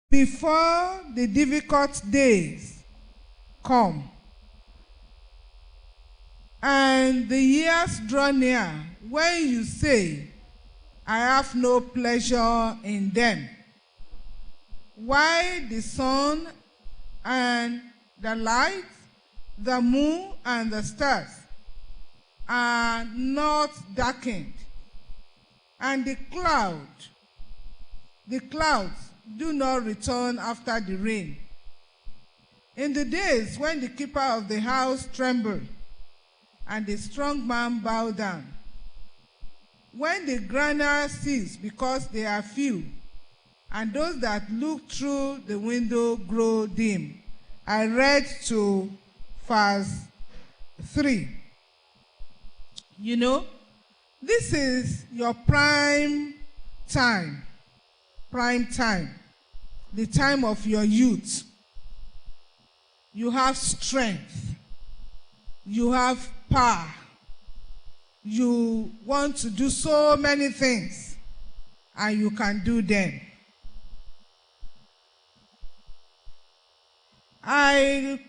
before the difficult days come, and the years draw near when you say, I have no pleasure in them. Why the sun and the light, the moon and the stars are not darkened, and the clouds do not return after the rain. In the days when the keeper of the house trembled, and the strong man bowed down, when the griner cease because they are few, and those that look through the window grow dim. I read to verse 3. You know, this is your prime time, the time of your youth. You have strength, you have power, you want to do so many things, and you can do them. I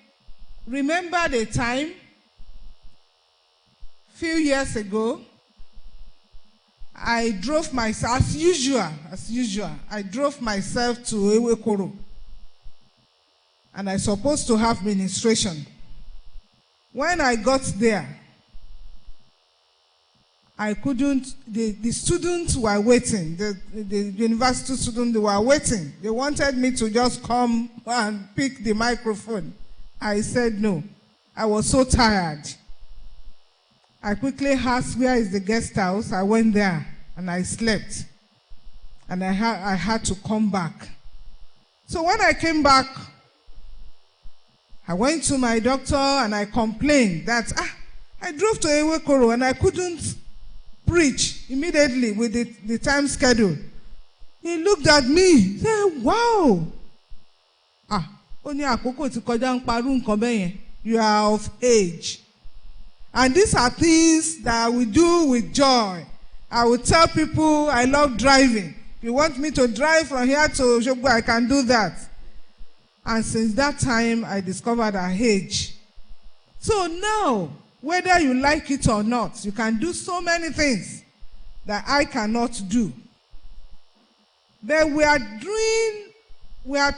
remember the time, few years ago, I drove myself, as usual, I drove myself to Ewekoro, and I supposed to have ministration. When I got there, I couldn't, the students were waiting, the university students were waiting. They wanted me to just come and pick the microphone. I said no. I was so tired. I quickly asked, where is the guest house? I went there and I slept. And I had to come back. So when I came back, I went to my doctor and I complained that I drove to Ewekoro and I couldn't preach immediately with the time schedule. He looked at me, said, wow. You are of age. And these are things that we do with joy. I will tell people I love driving. If you want me to drive from here to Oshogbo, I can do that. And since that time, I discovered our age. So now, whether you like it or not, you can do so many things that I cannot do. But we are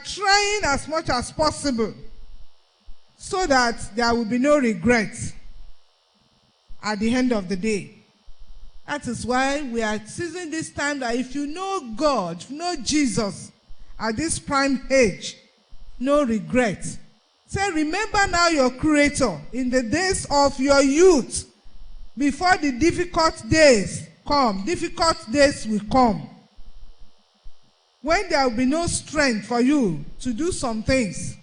trying as much as possible so that there will be no regret at the end of the day. That is why we are seizing this time that if you know God, if you know Jesus at this prime age, no regret. Say, remember now your Creator in the days of your youth, before the difficult days come. Difficult days will come, when there will be no strength for you to do some things.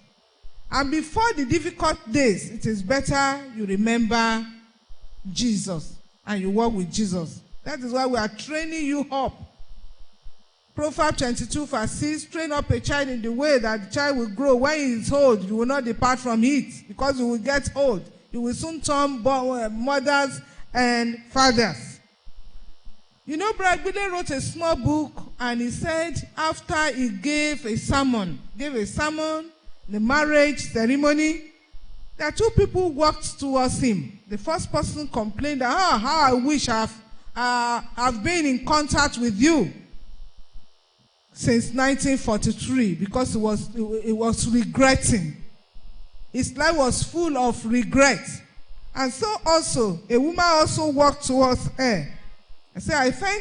And before the difficult days, it is better you remember Jesus and you walk with Jesus. That is why we are training you up. Proverbs 22 verse 6, train up a child in the way that the child will grow. When he is old, you will not depart from it, because you will get old. You will soon turn mothers and fathers. You know, Brother Bide wrote a small book, and he said after he gave a sermon, the marriage ceremony, there are two people walked towards him. The first person complained that, how I wish I've been in contact with you since 1943, because it was regretting. His life was full of regret. And so also, a woman also walked towards her. I said, I thank